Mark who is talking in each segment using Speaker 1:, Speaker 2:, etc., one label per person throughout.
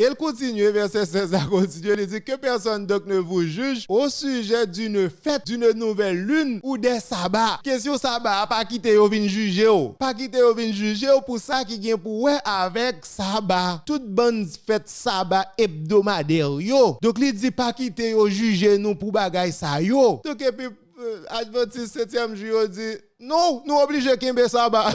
Speaker 1: Elle continue, verset 16 à continuer, elle dit que personne donc ne vous juge au sujet d'une fête, d'une nouvelle lune ou des sabbats. Question sabbat, pas quitter ou vin juger ou. Pas quitter ou vin juger ou pour ça qui vient pour ouais avec sabbat. Toute bonne fête sabbat hebdomadaire yo. Donc il dit pas quitter ou juger nous pour bagay ça yo. Donc et puis Adventiste 7e jour dit non, nous obligés kembe sabbat.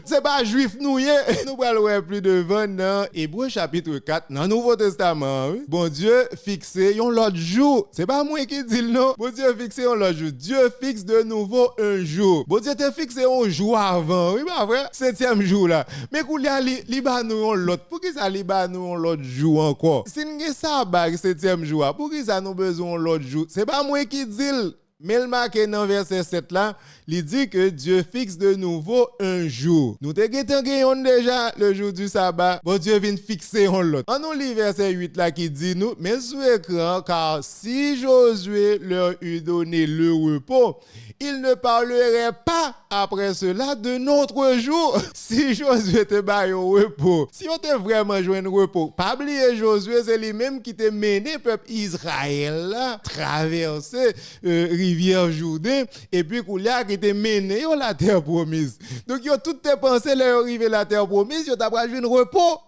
Speaker 1: C'est pas juif nous yé. Nous parlons plus devant dans Hébreux chapitre 4 dans Nouveau Testament. Oui? Bon Dieu fixé un l'autre jour. C'est pas moi qui dis non. Bon Dieu fixé un l'autre jour. Dieu fixe de nouveau un jour. Bon Dieu te fixé un jour avant. Oui, pas vrai? 7e jour là. Mais qu'on y a liba nous l'autre. Pour qui ça liba nous l'autre jour encore? Si nous sabbat 7e jour, pour qui ça nous besoin l'autre jour? C'est pas moi qui dis. Mais le marqué dans verset 7 là, il dit que Dieu fixe de nouveau un jour. Nous te gagnons déjà le jour du sabbat. Bon Dieu vient fixer un l'autre. On nous lit verset 8 là qui dit nous, mais sous écran, car si Josué leur eût donné le repos, il ne parlerait pas après cela de notre jour. Si Josué te baille au repos, si on te vraiment joué un repos, pas oublier Josué, c'est lui-même qui te mené peuple Israël là, traverser rivière Jourdain, et puis qu'il a qui te mené à la terre promise. Donc yo toutes tes pensées là arriver la terre promise, yo t'a pas joué un repos.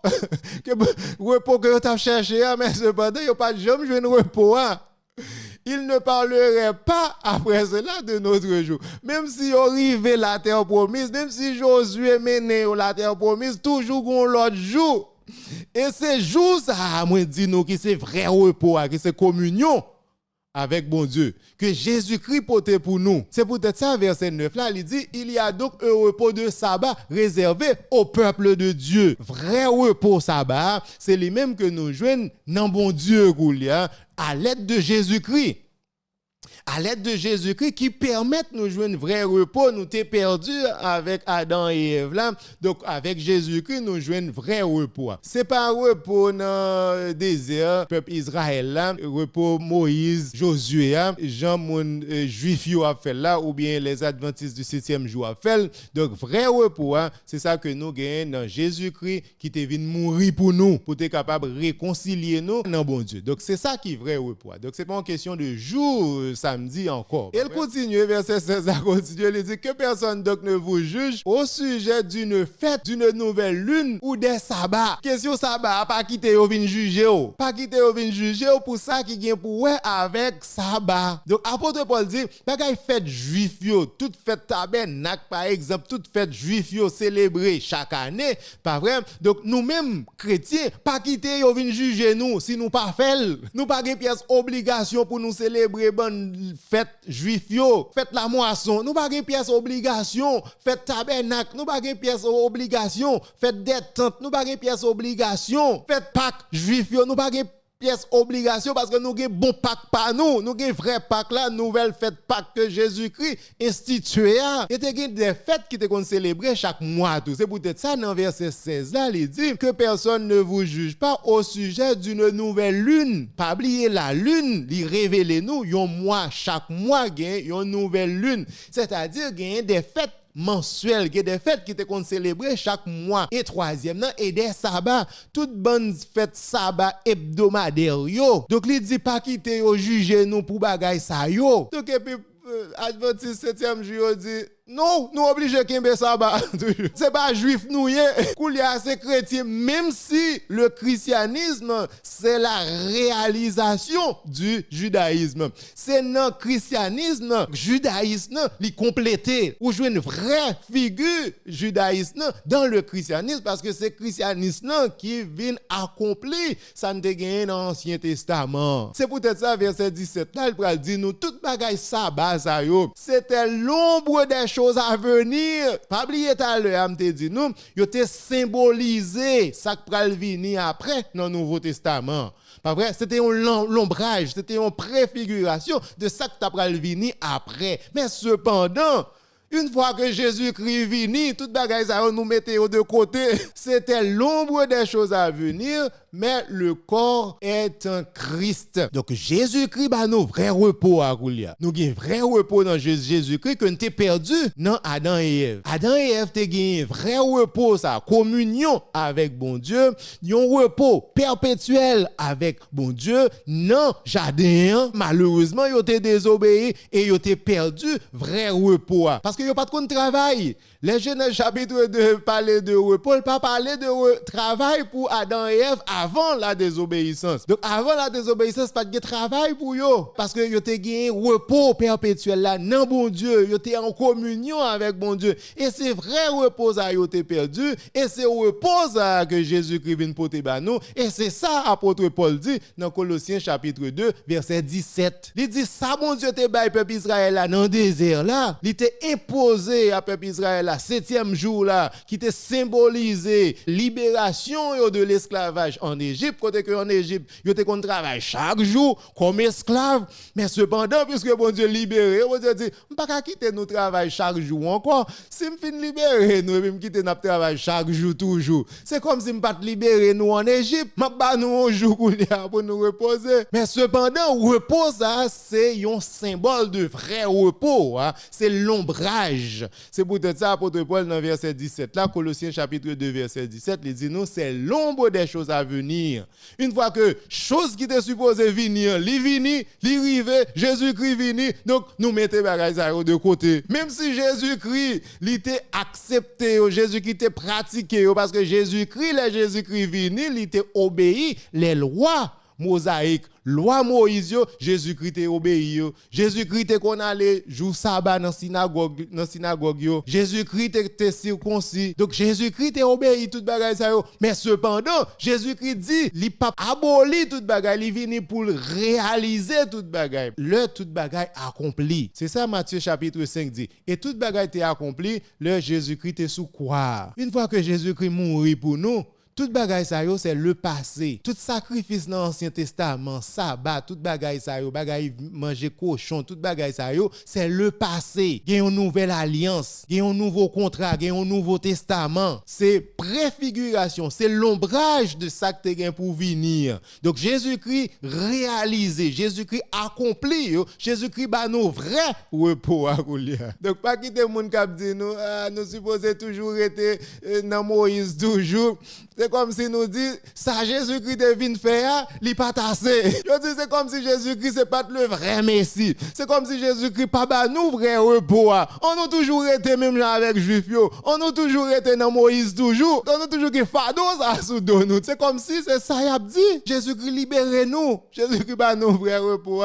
Speaker 1: Repos que yo t'a cherché, mais cependant yo pas jamais joué un repos. Il ne parlerait pas après cela de notre jour. Même si on arrive la terre promise, même si Josué mené la terre promise, toujours on l'autre jour. Et ces jours, ça, moi, dit nous que c'est vrai repos, que c'est communion avec bon Dieu, que Jésus-Christ portait pour nous. C'est peut-être ça, verset 9 là, il dit, il y a donc un repos de sabbat réservé au peuple de Dieu. Vrai repos sabbat, c'est les mêmes que nous joignons dans bon Dieu, à l'aide de Jésus-Christ. À l'aide de Jésus-Christ qui permettent de nous jouer un vrai repos. Nous t'es perdu avec Adam et Ève là. Donc avec Jésus-Christ, nous jouons un vrai repos. C'est pas un repos dans le désert, peuple Israël là, repos Moïse, Josué, Jean mon juif yo a fait là, ou bien les adventistes du 7e jour a fait. Donc vrai repos, c'est ça que nous gagnons dans Jésus-Christ qui t'est venu mourir pour nous, pour être capable de réconcilier nous dans bon Dieu. Donc c'est ça qui est vrai repos. Donc c'est pas une question de jour, samedi encore. Elle continue, verset 16 à continuer, elle dit que personne donc ne vous juge au sujet d'une fête, d'une nouvelle lune ou des sabbats. Question sabbat, pas quitter ou vin juger ou. Pas quitter ou vin juger ou pour ça qui vient pour ouais avec sabbat. Donc apôtre Paul dit, bagay fête juif yo, toute fête tabernacle par exemple, toute fête juif yo célébrée chaque année, pas vrai? Donc nous-mêmes chrétiens, pas quitter ou vin juger nous si nous pas fait. Nous pas gen pièce obligation pour nous célébrer bonne fête juif yo, fête la moisson, nous pas gen pièce obligation, fête tabernacle, nous pas gen pièce obligation, fête des tentes, nous pas gen pièce obligation, fête Pâques juif yo, nous pas gen pièce obligation parce que nous avons bon Pâques par nous. Nous avons vrai Pâques là, nouvelle fête Pâques que Jésus-Christ institué. Et il y a des fêtes qui te célébrées chaque mois. C'est peut-être ça dans verset 16 là, il dit que personne ne vous juge pas au sujet d'une nouvelle lune. Pas oublier la lune, il révèle nous un mois, chaque mois il y a une nouvelle lune. C'est-à-dire qu'il y a des fêtes mensuel, qui des fêtes qui te qu'on célébrer chaque mois. Et troisième, et des sabbats, toutes bonnes fêtes sabbat hebdomadaires yo. Donc il dit pas quitter yo juger nous pour bagay ça yo. Donc et puis Adventiste 7e jour dit non, nous obligés kembe sabbat. C'est pas juif nous yé. Koulia c'est chrétien, même si le christianisme c'est la réalisation du judaïsme. C'est dans le christianisme, judaïsme li complété. Ou jouer une vraie figure judaïsme dans le christianisme parce que c'est christianisme qui vient accomplir ça ne gagné dans l'Ancien Testament. C'est peut-être ça verset 17 là, il pral dit nous toute bagaille sabbat ça yo. C'était l'ombre des choses à venir. Pas oublier tout à l'heure, m'te dit nous, yo te symbolisé ça qui pral venir après dans le Nouveau Testament. Pas vrai, c'était un l'ombrage, c'était une préfiguration de ça qui pral venir après. Mais cependant, Une fois que Jésus-Christ vini, toute bagaille ça nous mettait de côté. C'était l'ombre des choses à venir, mais le corps est un Christ. Donc Jésus-Christ bah nous vrai repos à Goulia. Nous avons vrai repos dans Jésus-Christ que nous t'ai perdu dans Adam et Ève. Adam et Ève t'ai gagné vrai repos ça, communion avec bon Dieu, un repos perpétuel avec bon Dieu. Non, jardin malheureusement yo t'ai désobéi et yo t'ai perdu vrai repos parce que yo pas de travail. Les Genèse chapitre 2 parlait de repos, pas parler de travail pour Adam et Ève avant la désobéissance. Donc avant la désobéissance, pas de travail pour eux parce que yo te gagné repos perpétuel là non bon Dieu, yo te en communion avec bon Dieu et c'est vrai repos à yo te perdu et c'est repos que Jésus-Christ vient porter ba nous et c'est ça apôtre Paul dit dans Colossiens chapitre 2 verset 17. Il dit ça bon Dieu te bail peuple Israël là dans le désert là, il t'a imposé à peuple Israël là 7e jour là qui te symbolisé libération de l'esclavage en Égypte côté que en Égypte yo te kon travail chaque jour comme esclave mais cependant puisque bon Dieu libéré bon Dieu dit pas qu'à quitter nous travail chaque jour encore si me fin libérer nous et me quitter n'a travail chaque jour toujours c'est comme si me pas libérer nous en Égypte m'a ba nous un jour pour nous reposer mais cependant repos ça c'est un symbole de vrai repos hein? C'est l'ombrage c'est peut-être ça apôtre Paul dans verset 17 là Colossiens chapitre 2 verset 17 il dit nous c'est l'ombre des choses à venir. Une fois que chose qui était supposée venir, li vini, li rive, Jésus-Christ vini, donc nous mettons bagages de côté. Même si Jésus-Christ il était accepté, Jésus-Christ était pratiqué parce que Jésus-Christ, les Jésus-Christ vini, il était obéi les lois mosaïques. Loi Moïse, Jésus-Christ est obéi. Jésus-Christ est qu'on allait jour sabbat dans synagogue Jésus-Christ était circoncis. Donc Jésus-Christ est obéi toute bagaille ça. Mais cependant, Jésus-Christ dit, il pas aboli toute bagaille, il vient pour réaliser toute bagaille. Le toute bagaille accompli. C'est ça Matthieu chapitre 5 dit. Et toute bagaille est accompli, le Jésus-Christ est sous croix. Une fois que Jésus-Christ mourit pour nous, tout bagaille ça yo c'est le passé. Tout sacrifice dans l'Ancien Testament, sabbat, tout bagaille ça yo, bagaille manger cochon, tout bagaille ça yo, c'est le passé. Il y a une nouvelle alliance, il y a un nouveau contrat, il y a un nouveau testament. C'est préfiguration, c'est l'ombrage de ça que tu as pour venir. Donc Jésus-Christ réalisé, Jésus-Christ accompli, yo. Jésus-Christ ba nous vrai repos à couler. Donc pas quitter moun k'ap di nous supposé toujours être dans Moïse toujours. C'est comme si nous dit ça Jésus-Christ est venu faire, il pas tassé. Je dis c'est comme si Jésus-Christ c'est pas le vrai Messie. C'est comme si Jésus-Christ pas ba nous vrai repos. On nous toujours été même là avec juif yo. On nous toujours été dans Moïse toujours. On nous toujours qui fardeau ça sous nous. C'est comme si c'est ça y a dit. Jésus-Christ libérez nous. Jésus-Christ ba nous vrai repos.